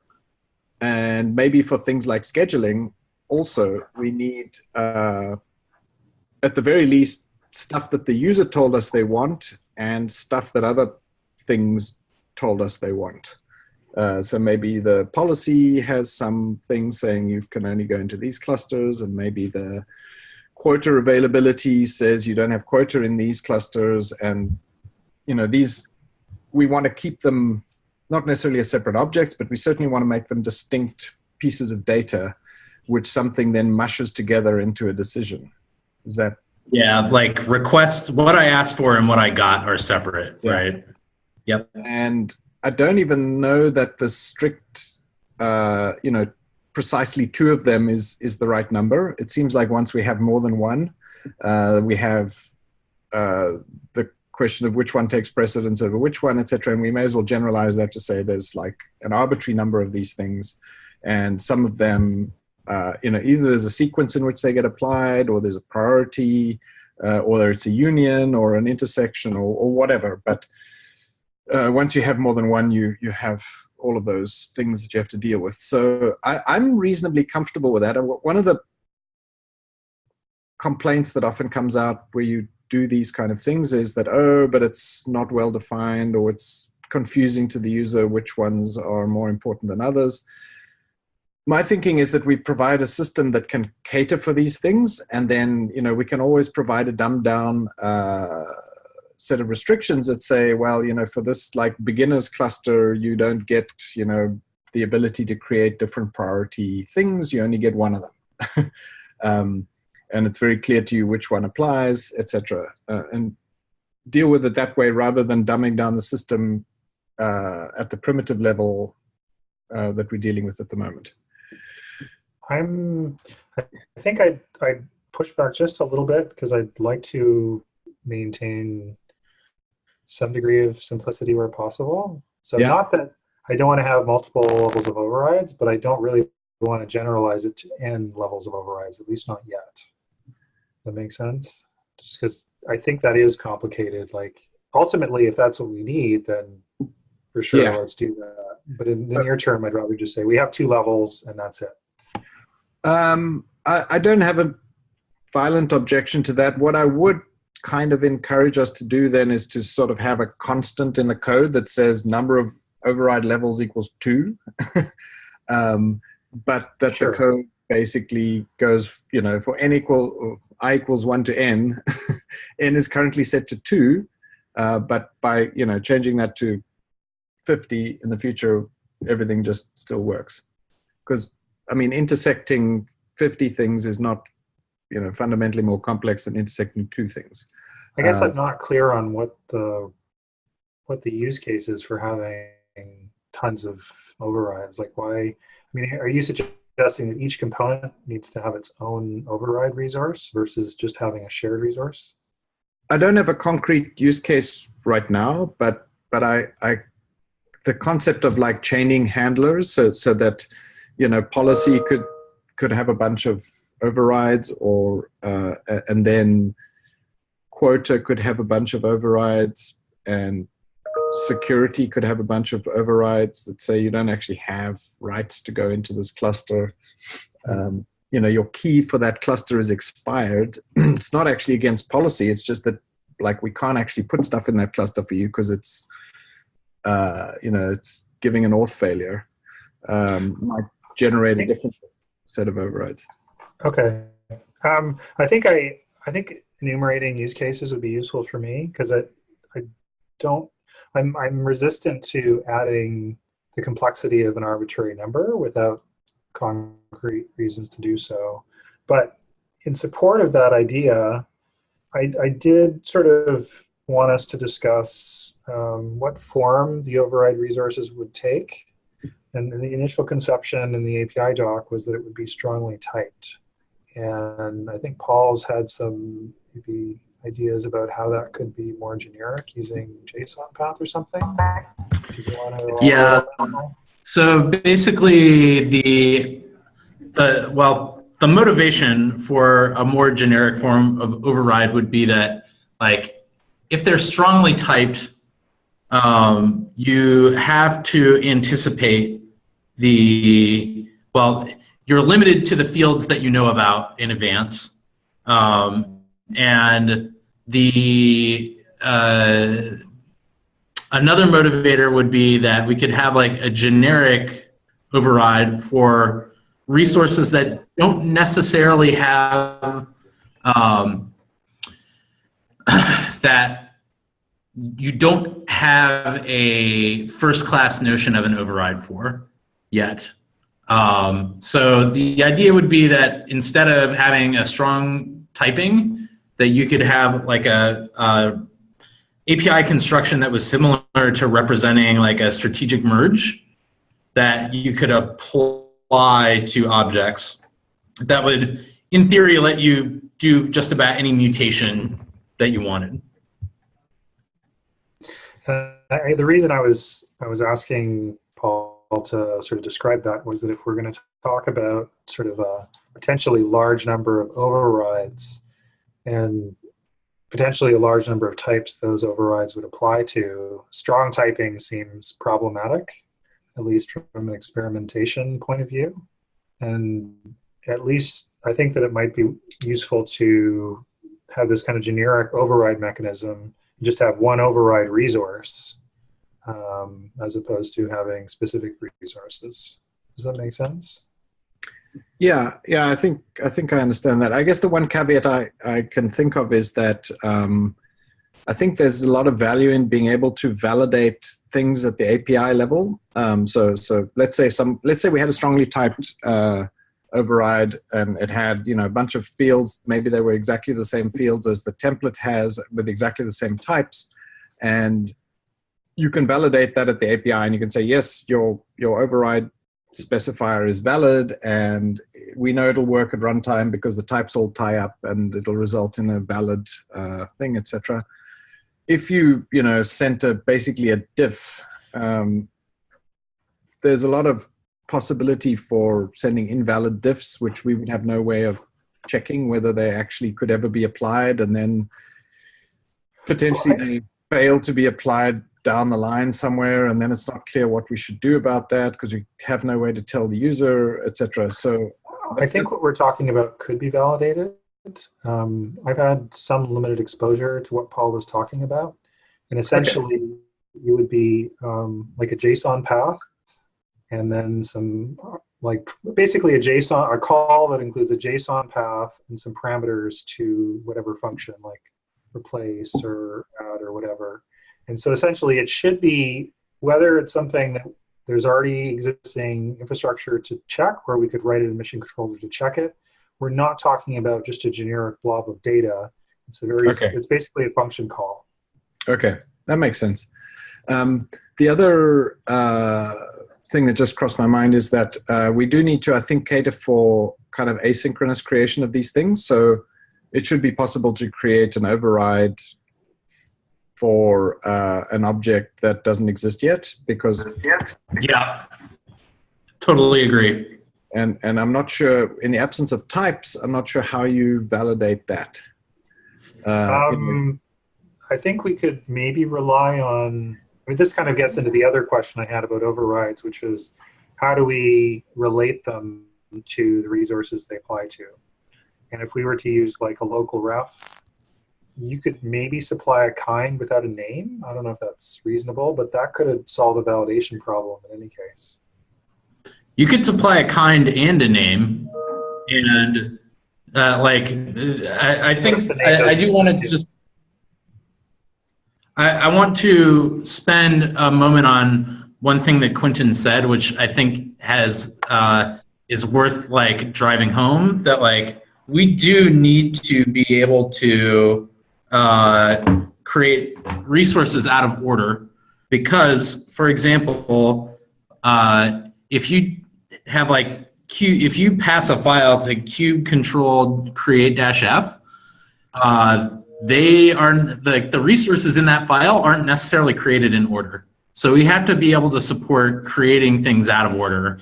Speaker 1: And maybe for things like scheduling, also, we need, at the very least, stuff that the user told us they want and stuff that other things told us they want. So maybe the policy has some things saying you can only go into these clusters, and maybe the quota availability says you don't have quota in these clusters. And, you know, these, we want to keep them not necessarily as separate objects, but we certainly want to make them distinct pieces of data, which something then mushes together into a decision. Is that?
Speaker 3: Yeah, like requests, what I asked for and what I got are separate,
Speaker 1: Yeah.
Speaker 3: right? Yep.
Speaker 1: And I don't even know that the strict, you know, precisely 2 of them is the right number. It seems like once we have more than one, we have the question of which one takes precedence over which one, etc. And we may as well generalize that to say there's like an arbitrary number of these things, and some of them, you know, either there's a sequence in which they get applied, or there's a priority, or it's a union or an intersection or whatever. But once you have more than one, you have all of those things that you have to deal with. So I'm reasonably comfortable with that. One of the complaints that often comes out where you do these kind of things is that, oh, but it's not well defined, or it's confusing to the user which ones are more important than others. My thinking is that we provide a system that can cater for these things, and then, you know, we can always provide a dumbed down set of restrictions that say, well, you know, for this like beginners cluster, you don't get, you know, the ability to create different priority things. You only get one of them. And it's very clear to you which one applies, etc. And deal with it that way rather than dumbing down the system at the primitive level that we're dealing with at the moment.
Speaker 2: I think I'd push back just a little bit, because I'd like to maintain some degree of simplicity where possible. So yeah. Not that I don't want to have multiple levels of overrides, but I don't really want to generalize it to n levels of overrides, at least not yet. That makes sense? Just because I think that is complicated. Like, ultimately, if that's what we need, then for sure, let's do that. But in the near term, I'd rather just say we have 2 levels and that's it.
Speaker 1: I don't have a violent objection to that. What I would kind of encourage us to do then is to sort of have a constant in the code that says number of override levels equals 2. But that the code basically goes, you know, for I equals 1 to n, n is currently set to 2, but by, you know, changing that to 50 in the future, everything just still works. Because, I mean, intersecting 50 things is not, you know, fundamentally more complex than intersecting 2 things.
Speaker 2: I guess I'm not clear on what the use case is for having tons of overrides. Like, why? I mean, are you suggesting that each component needs to have its own override resource versus just having a shared resource?
Speaker 1: I don't have a concrete use case right now, but the concept of like chaining handlers, so that, you know, policy could have a bunch of overrides, or and then quota could have a bunch of overrides, and security could have a bunch of overrides that say you don't actually have rights to go into this cluster. You know, your key for that cluster is expired. It's not actually against policy. It's just that, like, we can't actually put stuff in that cluster for you because it's, you know, it's giving an auth failure. Might generate a different set of overrides.
Speaker 2: Okay. I think enumerating use cases would be useful for me, because I'm resistant to adding the complexity of an arbitrary number without concrete reasons to do so. But in support of that idea, I did sort of want us to discuss what form the override resources would take. And the initial conception in the API doc was that it would be strongly typed. And I think Paul's had some maybe ideas about how that could be more generic using JSON path or something. Do you want to
Speaker 3: yeah. So basically, the motivation for a more generic form of override would be that, like, if they're strongly typed, you have to anticipate the well, you're limited to the fields that you know about in advance. And the another motivator would be that we could have like a generic override for resources that don't necessarily have that you don't have a first-class notion of an override for yet. So the idea would be that instead of having a strong typing, that you could have like a API construction that was similar to representing like a strategic merge that you could apply to objects that would, in theory, let you do just about any mutation that you wanted.
Speaker 2: The reason I was asking Paul to sort of describe that was that if we're going to talk about sort of a potentially large number of overrides and potentially a large number of types those overrides would apply to, strong typing seems problematic, at least from an experimentation point of view. And at least I think that it might be useful to have this kind of generic override mechanism, just have one override resource, as opposed to having specific resources. Does that make sense?
Speaker 1: Yeah, I think I understand that. I guess the one caveat I can think of is that I think there's a lot of value in being able to validate things at the API level. So let's say we had a strongly typed override and it had a bunch of fields. Maybe they were exactly the same fields as the template has with exactly the same types, and you can validate that at the API, and you can say yes, your override specifier is valid, and we know it'll work at runtime because the types all tie up, and it'll result in a valid thing, etc. If you sent basically a diff, there's a lot of possibility for sending invalid diffs, which we would have no way of checking whether they actually could ever be applied, and then potentially they fail to be applied down the line somewhere, and then it's not clear what we should do about that because we have no way to tell the user, etc. So
Speaker 2: I think what we're talking about could be validated. I've had some limited exposure to what Paul was talking about, and essentially you would be like a JSON path, and then some basically a call that includes a JSON path and some parameters to whatever function, like replace or add or whatever. And so essentially it should be, whether it's something that there's already existing infrastructure to check, where we could write it in mission controller to check it. We're not talking about just a generic blob of data. It's basically a function call.
Speaker 1: Okay, that makes sense. The other thing that just crossed my mind is that we do need to, I think, cater for kind of asynchronous creation of these things. So it should be possible to create an override for an object that doesn't exist yet, because
Speaker 3: yeah, totally agree.
Speaker 1: And I'm not sure, in the absence of types, I'm not sure how you validate that.
Speaker 2: I think we could maybe rely on, this kind of gets into the other question I had about overrides, which is how do we relate them to the resources they apply to? And if we were to use like a local ref, you could maybe supply a kind without a name. I don't know if that's reasonable, but that could solve a validation problem in any case.
Speaker 3: You could supply a kind and a name, and I think I do want to just, I want to spend a moment on one thing that Quentin said, which I think is worth driving home, that we do need to be able to create resources out of order, because, for example, if you have if you pass a file to cube controlled create-f, they are the resources in that file aren't necessarily created in order. So we have to be able to support creating things out of order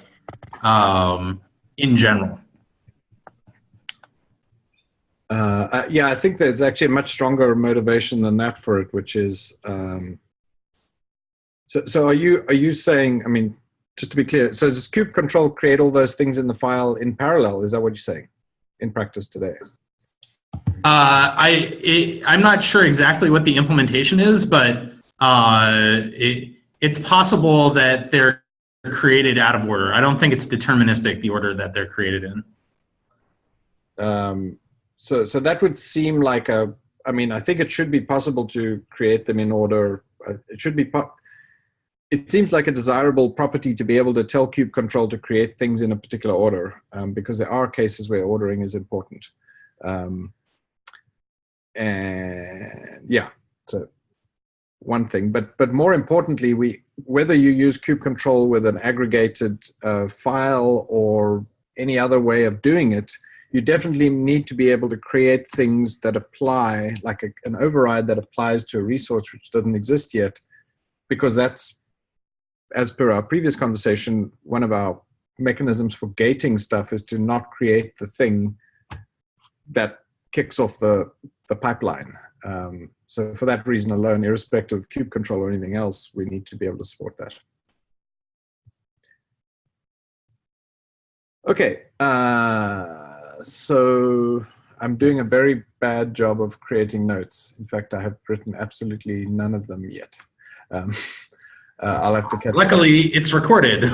Speaker 3: in general.
Speaker 1: Yeah, I think there's actually a much stronger motivation than that for it, which is, so are you saying, I mean, Just to be clear, so does kube control create all those things in the file in parallel? Is that what you're saying in practice today?
Speaker 3: I'm not sure exactly what the implementation is, but it's possible that they're created out of order. I don't think it's deterministic, the order that they're created in.
Speaker 1: So that would seem like I mean, I think it should be possible to create them in order. It seems like a desirable property to be able to tell kube control to create things in a particular order, because there are cases where ordering is important. And yeah, so one thing, but more importantly, whether you use kube control with an aggregated file or any other way of doing it, you definitely need to be able to create things that apply, like an override that applies to a resource which doesn't exist yet, because that's, as per our previous conversation, one of our mechanisms for gating stuff is to not create the thing that kicks off the pipeline. So for that reason alone, irrespective of kube control or anything else, we need to be able to support that. Okay, so I'm doing a very bad job of creating notes. In fact, I have written absolutely none of them yet. I'll have to catch
Speaker 3: Luckily, it's recorded.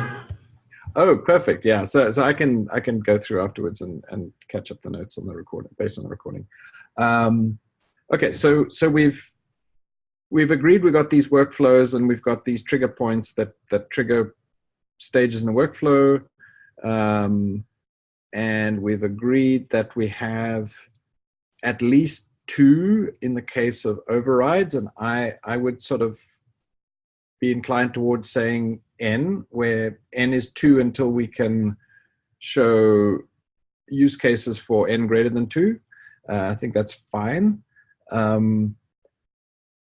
Speaker 1: Oh, perfect. Yeah. So I can go through afterwards and catch up the notes on the recording, based on the recording. Okay. So we've agreed we've got these workflows and we've got these trigger points that trigger stages in the workflow. And we've agreed that we have at least 2 in the case of overrides. And I would sort of be inclined towards saying n, where n is 2 until we can show use cases for n greater than 2. I think that's fine.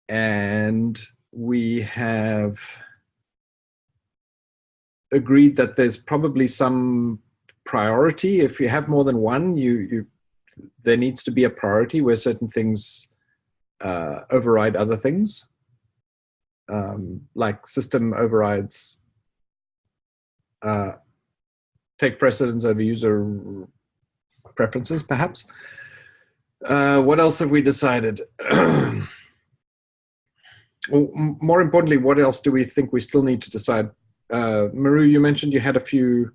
Speaker 1: And we have agreed that there's probably some priority. If you have more than one, there needs to be a priority where certain things override other things. Like system overrides take precedence over user preferences, perhaps. What else have we decided? Well, more importantly, what else do we think we still need to decide? Maru, you mentioned you had a few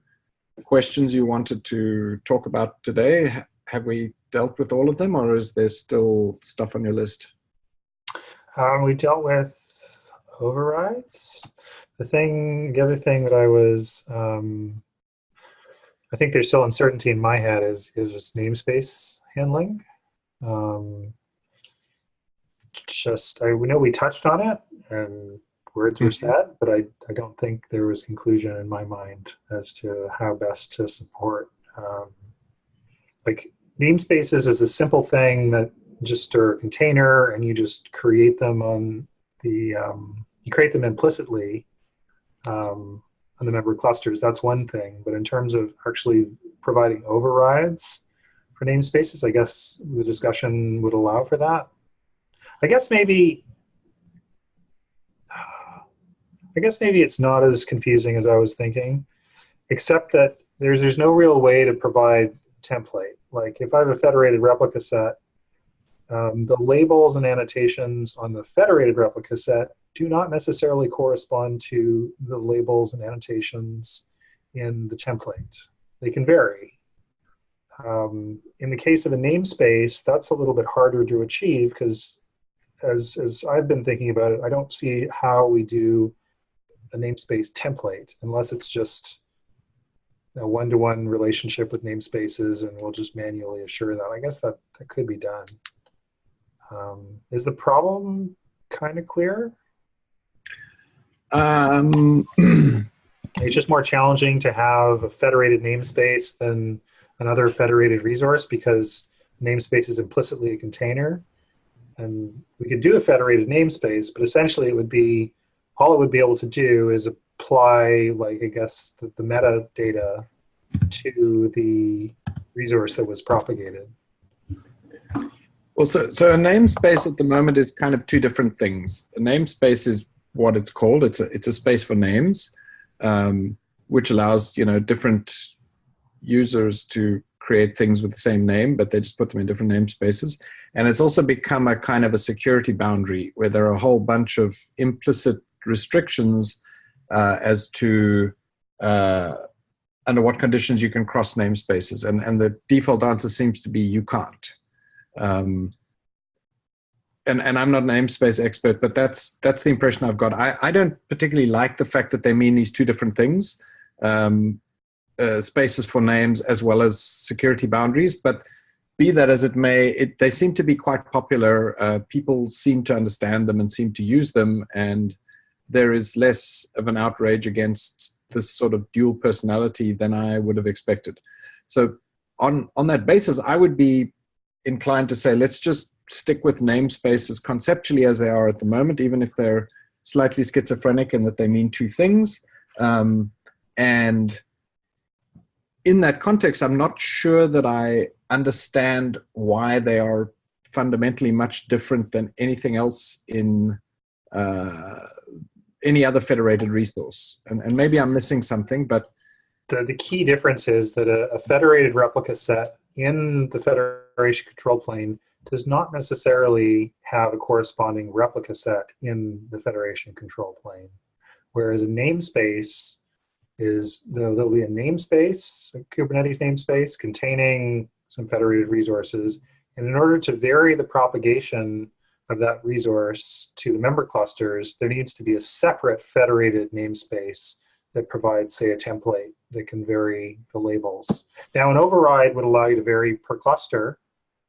Speaker 1: questions you wanted to talk about today. Have we dealt with all of them, or is there still stuff on your list?
Speaker 2: We dealt with overrides. The other thing that I was, I think there's still uncertainty in my head is just namespace handling. We know we touched on it and words were said, but I don't think there was conclusion in my mind as to how best to support. Like namespaces is a simple thing that just are a container and you just create them on the, you create them implicitly on the member clusters. That's one thing. But in terms of actually providing overrides for namespaces, I guess the discussion would allow for that. I guess maybe it's not as confusing as I was thinking, except that there's no real way to provide template. Like if I have a federated replica set, the labels and annotations on the federated replica set do not necessarily correspond to the labels and annotations in the template. They can vary. In the case of a namespace, that's a little bit harder to achieve because as I've been thinking about it, I don't see how we do a namespace template unless it's just a one-to-one relationship with namespaces and we'll just manually assure that. I guess that could be done. Is the problem kind of clear? It's just more challenging to have a federated namespace than another federated resource because namespace is implicitly a container. And we could do a federated namespace, but essentially it would be, all it would be able to do is apply, like, I guess, the metadata to the resource that was propagated.
Speaker 1: Well, so a namespace at the moment is kind of 2 different things. A namespace is what it's called. It's a space for names. which allows, different users to create things with the same name, but they just put them in different namespaces. And it's also become a kind of a security boundary where there are a whole bunch of implicit restrictions as to under what conditions you can cross namespaces. And the default answer seems to be you can't. And I'm not an namespace expert, but that's the impression I've got. I don't particularly like the fact that they mean these two different things. Spaces for names as well as security boundaries, but be that as it may, they seem to be quite popular. People seem to understand them and seem to use them, and there is less of an outrage against this sort of dual personality than I would have expected. So on that basis, I would be inclined to say, let's just stick with namespaces conceptually as they are at the moment, even if they're slightly schizophrenic in that they mean two things. And in that context, I'm not sure that I understand why they are fundamentally much different than anything else in any other federated resource. And maybe I'm missing something, but
Speaker 2: the key difference is that a federated replica set in the federation control plane does not necessarily have a corresponding replica set in the federation control plane. Whereas a namespace there'll be a namespace, a Kubernetes namespace containing some federated resources. And in order to vary the propagation of that resource to the member clusters, there needs to be a separate federated namespace that provides, say, a template that can vary the labels. Now, an override would allow you to vary per cluster,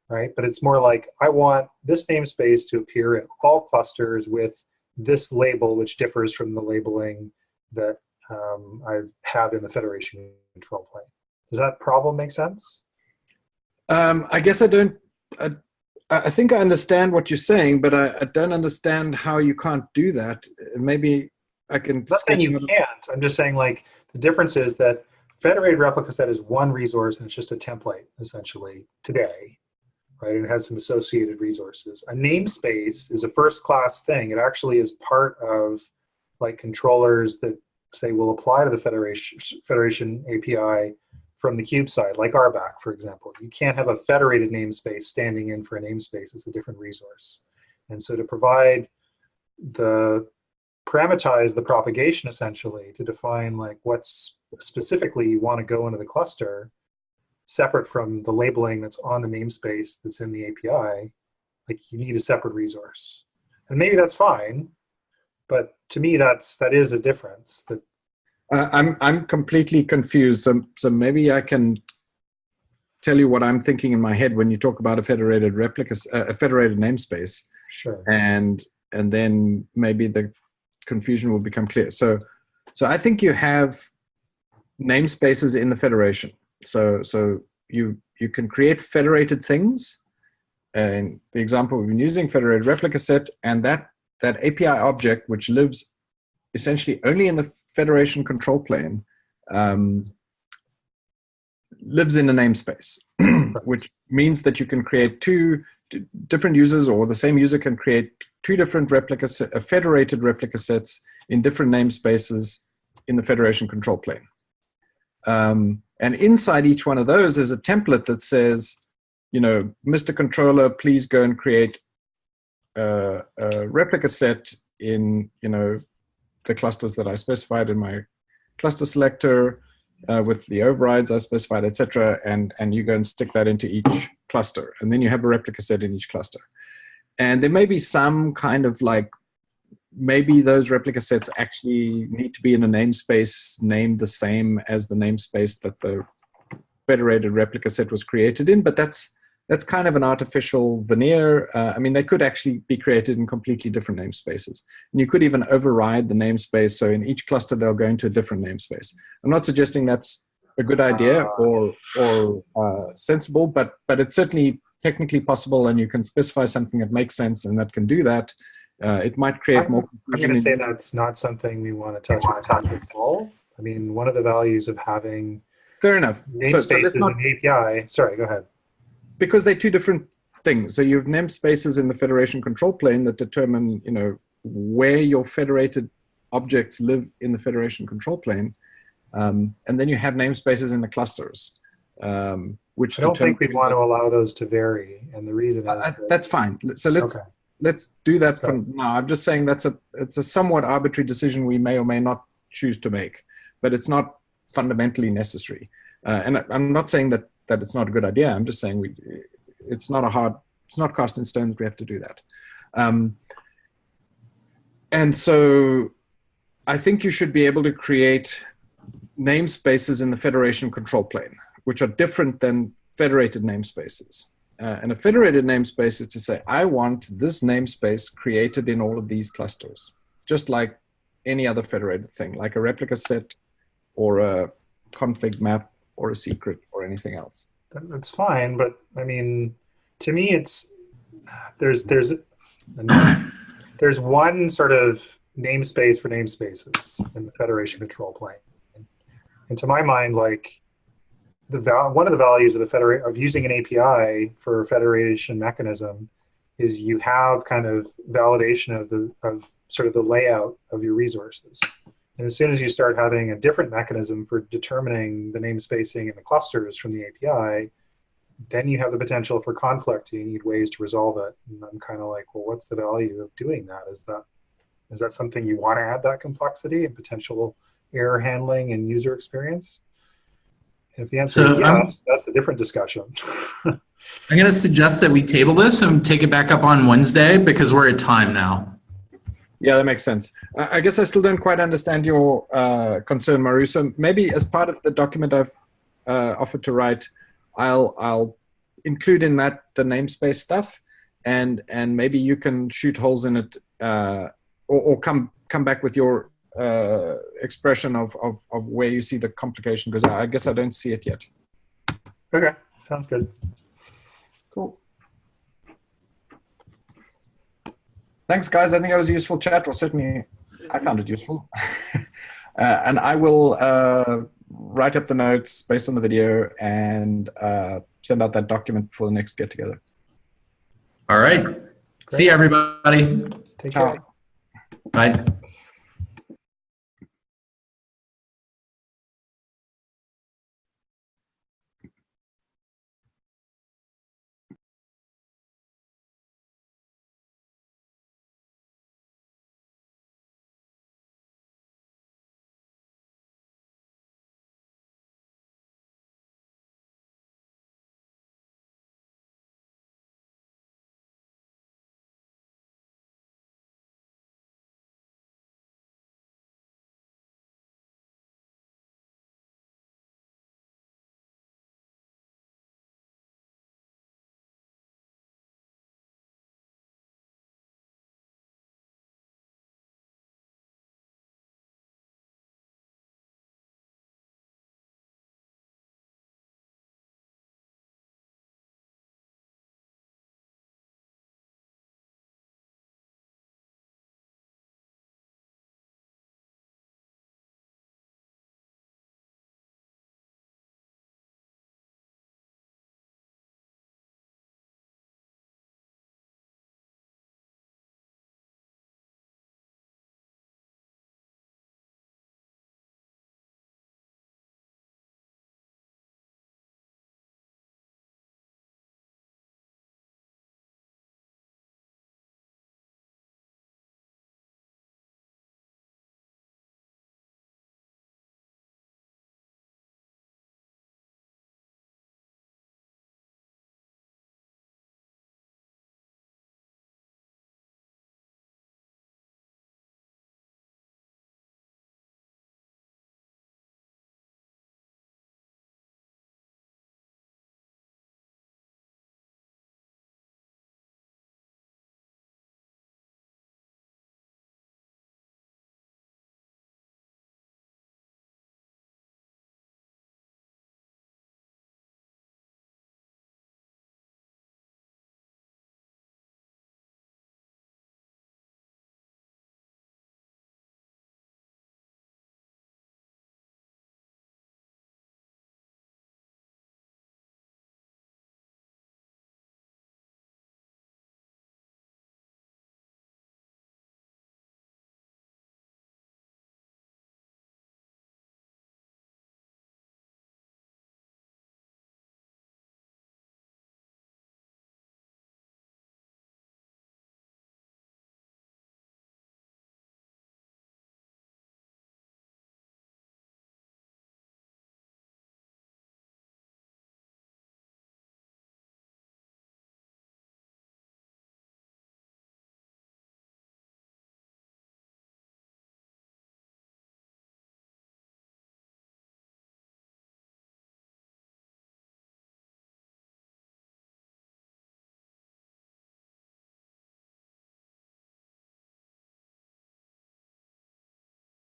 Speaker 2: right? But it's more like, I want this namespace to appear in all clusters with this label, which differs from the labeling that I have in the federation control plane. Does that problem make sense?
Speaker 1: I guess I don't. I think I understand what you're saying, but I don't understand how you can't do that. Maybe I can.
Speaker 2: I'm not saying you can't. I'm just saying, like, the difference is that federated replica set is one resource and it's just a template essentially today, right? And it has some associated resources. A namespace is a first-class thing. It actually is part of, like, controllers that say will apply to the federation API from the kube side, like RBAC, for example. You can't have a federated namespace standing in for a namespace. It's a different resource. And so to parameterize the propagation, essentially, to define, like, what's specifically you want to go into the cluster, separate from the labeling that's on the namespace that's in the API, like, you need a separate resource. And maybe that's fine, but to me, that is a difference. That
Speaker 1: I'm completely confused. So maybe I can tell you what I'm thinking in my head when you talk about a federated replica, a federated namespace.
Speaker 2: Sure.
Speaker 1: And then maybe the confusion will become clear. So I think you have namespaces in the federation. So you can create federated things. And the example we've been using, federated replica set, and that API object, which lives essentially only in the federation control plane, lives in a namespace, which means that you can create two different users, or the same user can create two different federated replica sets in different namespaces in the federation control plane. And inside each one of those is a template that says, Mr. Controller, please go and create a replica set in, the clusters that I specified in my cluster selector with the overrides I specified, etc. And you go and stick that into each cluster. And then you have a replica set in each cluster. And there may be some kind of, like, maybe those replica sets actually need to be in a namespace named the same as the namespace that the federated replica set was created in, but that's kind of an artificial veneer. I mean, they could actually be created in completely different namespaces. And you could even override the namespace, so in each cluster they'll go into a different namespace. I'm not suggesting that's a good idea or sensible, but it's certainly technically possible, and you can specify something that makes sense and that can do that. It might create more confusion.
Speaker 2: I'm going to say that's not something we want to touch at all. I mean, one of the values of having
Speaker 1: fair enough
Speaker 2: namespaces and API. Sorry, go ahead.
Speaker 1: Because they're two different things. So you have namespaces in the federation control plane that determine, where your federated objects live in the federation control plane. And then you have namespaces in the clusters, which
Speaker 2: I don't think we'd want to allow those to vary, and the reason is
Speaker 1: that's fine. So let's do that for now. I'm just saying it's a somewhat arbitrary decision we may or may not choose to make, but it's not fundamentally necessary. And I'm not saying that it's not a good idea. I'm just saying it's not cast in stone that we have to do that. And so I think you should be able to create namespaces in the federation control plane, which are different than federated namespaces. And a federated namespace is to say, I want this namespace created in all of these clusters, just like any other federated thing, like a replica set or a config map or a secret or anything else.
Speaker 2: That's fine, but I mean, to me, there's one sort of namespace for namespaces in the federation control plane, and to my mind, like one of the values of using an API for a federation mechanism is you have kind of validation of sort of the layout of your resources. And as soon as you start having a different mechanism for determining the namespacing in the clusters from the API, then you have the potential for conflict. You need ways to resolve it. And I'm kind of like, well, what's the value of doing that? Is that something you want to add, that complexity and potential error handling and user experience? And if the answer is yes, that's a different discussion.
Speaker 3: I'm going to suggest that we table this and take it back up on Wednesday because we're at time now.
Speaker 1: Yeah, that makes sense. I guess I still don't quite understand your concern, Maru. So maybe as part of the document I've offered to write, I'll include in that the namespace stuff, and maybe you can shoot holes in it, or come back with your expression of where you see the complication, because I guess I don't see it yet.
Speaker 2: Okay, sounds good.
Speaker 1: Cool. Thanks, guys. I think that was a useful chat. Well, certainly I found it useful. And I will write up the notes based on the video and send out that document for the next get-together.
Speaker 3: All right. Great. See you, everybody.
Speaker 2: Take care.
Speaker 3: Bye.